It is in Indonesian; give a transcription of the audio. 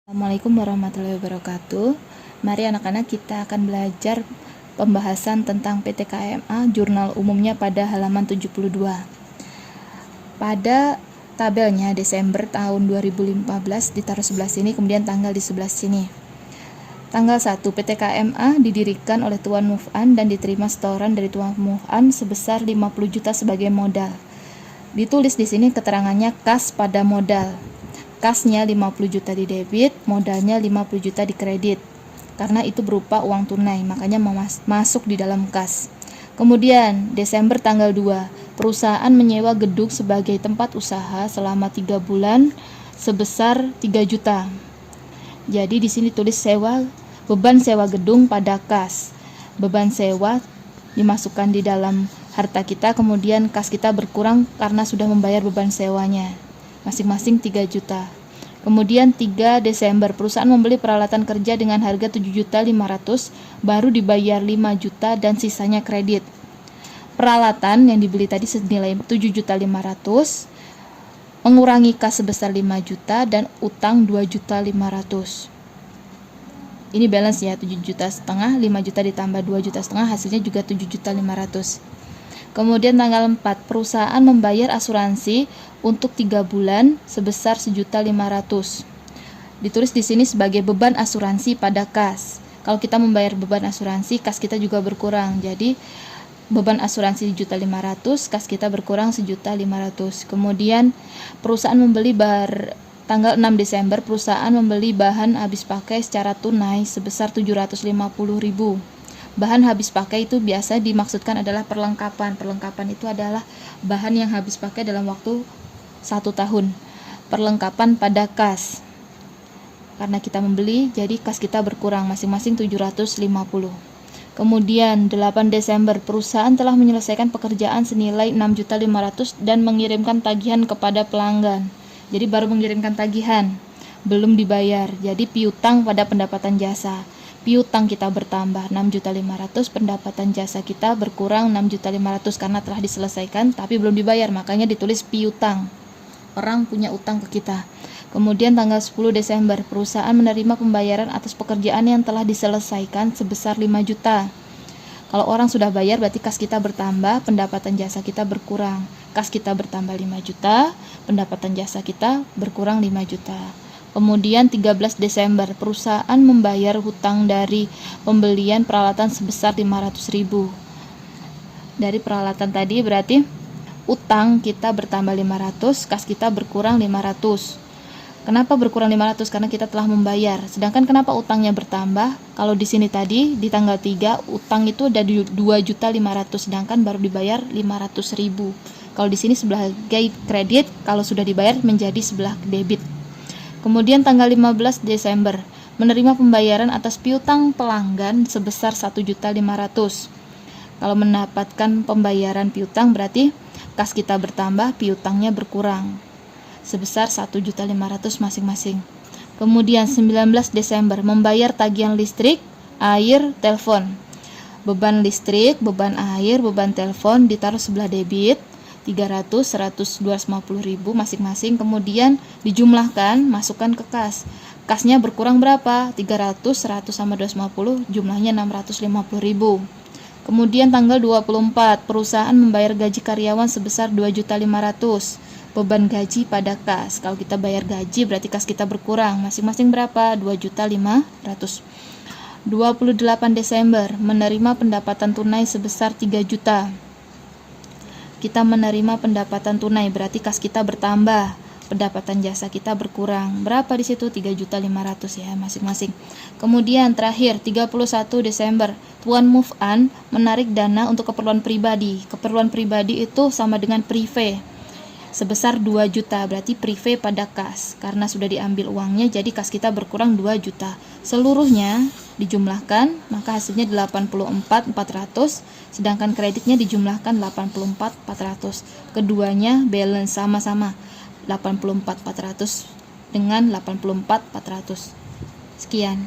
Assalamualaikum warahmatullahi wabarakatuh. Mari anak-anak kita akan belajar pembahasan tentang PT KMA jurnal umumnya pada halaman 72. Pada tabelnya Desember tahun 2015 ditaruh sebelah sini, kemudian tanggal di sebelah sini. Tanggal 1, PT KMA didirikan oleh Tuan Muf'an dan diterima setoran dari Tuan Muf'an sebesar 50 juta sebagai modal. Ditulis di sini keterangannya kas pada modal. Kasnya 50 juta di debit, modalnya 50 juta di kredit. Karena itu berupa uang tunai, makanya masuk di dalam kas. Kemudian, Desember tanggal 2, perusahaan menyewa gedung sebagai tempat usaha selama 3 bulan sebesar 3 juta. Jadi di sini tulis beban sewa gedung pada kas. Beban sewa dimasukkan di dalam harta kita, kemudian kas kita berkurang karena sudah membayar beban sewanya. Masing-masing 3 juta. Kemudian 3 Desember perusahaan membeli peralatan kerja dengan harga 7.500.000, baru dibayar 5 juta dan sisanya kredit. Peralatan yang dibeli tadi senilai 7.500.000, mengurangi kas sebesar 5 juta dan utang 2.500.000. Ini balance ya, 7,5 juta, 5 juta ditambah 2,5 juta, hasilnya juga 7.500.000. Kemudian tanggal 4, perusahaan membayar asuransi untuk 3 bulan sebesar 1.500.000. Ditulis di sini sebagai beban asuransi pada kas. Kalau kita membayar beban asuransi, kas kita juga berkurang. Jadi beban asuransi 1.500.000, kas kita berkurang 1.500.000. Kemudian perusahaan membeli tanggal 6 Desember perusahaan membeli bahan habis pakai secara tunai sebesar 750.000. Bahan habis pakai itu biasa dimaksudkan adalah perlengkapan. Perlengkapan itu adalah bahan yang habis pakai dalam waktu 1 tahun. Perlengkapan pada kas. Karena kita membeli, jadi kas kita berkurang, masing-masing 750. Kemudian 8 Desember perusahaan telah menyelesaikan pekerjaan senilai 6.500.000 dan mengirimkan tagihan kepada pelanggan. Jadi baru mengirimkan tagihan, belum dibayar. Jadi piutang pada pendapatan jasa. Piutang kita bertambah 6.500.000, pendapatan jasa kita berkurang 6.500.000 karena telah diselesaikan tapi belum dibayar, makanya ditulis piutang. Orang punya utang ke kita. Kemudian tanggal 10 Desember perusahaan menerima pembayaran atas pekerjaan yang telah diselesaikan sebesar 5 juta. Kalau orang sudah bayar berarti kas kita bertambah, pendapatan jasa kita berkurang. Kas kita bertambah 5 juta, pendapatan jasa kita berkurang 5 juta. Kemudian 13 Desember perusahaan membayar hutang dari pembelian peralatan sebesar 500.000. Dari peralatan tadi berarti utang kita bertambah 500, kas kita berkurang 500. Kenapa berkurang 500? Karena kita telah membayar. Sedangkan kenapa utangnya bertambah? Kalau di sini tadi di tanggal 3 utang itu ada 2.500.000, sedangkan baru dibayar 500.000. Kalau di sini sebagai kredit, kalau sudah dibayar menjadi sebelah debit. Kemudian tanggal 15 Desember menerima pembayaran atas piutang pelanggan sebesar 1.500.000. Kalau mendapatkan pembayaran piutang berarti kas kita bertambah, piutangnya berkurang sebesar 1.500.000 masing-masing. Kemudian 19 Desember membayar tagihan listrik, air, telepon. Beban listrik, beban air, beban telepon ditaruh sebelah debit. 300, 100, 250.000 masing-masing, kemudian dijumlahkan, masukkan ke kas. Kasnya berkurang berapa? 300, 100 sama 250, jumlahnya 650.000. Kemudian tanggal 24, perusahaan membayar gaji karyawan sebesar 2.500.000. Beban gaji pada kas. Kalau kita bayar gaji berarti kas kita berkurang, masing-masing berapa? 2.500.000. 28 Desember menerima pendapatan tunai sebesar 3 juta. Kita menerima pendapatan tunai berarti kas kita bertambah, pendapatan jasa kita berkurang. Berapa di situ? 3.500.000 ya masing-masing. Kemudian terakhir 31 Desember Tuan Muf'an menarik dana untuk keperluan pribadi. Keperluan pribadi itu sama dengan prive. Sebesar 2 juta, berarti prive pada kas. Karena sudah diambil uangnya, jadi kas kita berkurang 2 juta. Seluruhnya dijumlahkan, maka hasilnya 84.400, sedangkan kreditnya dijumlahkan 84.400. Keduanya balance sama-sama, 84.400 dengan 84.400. Sekian.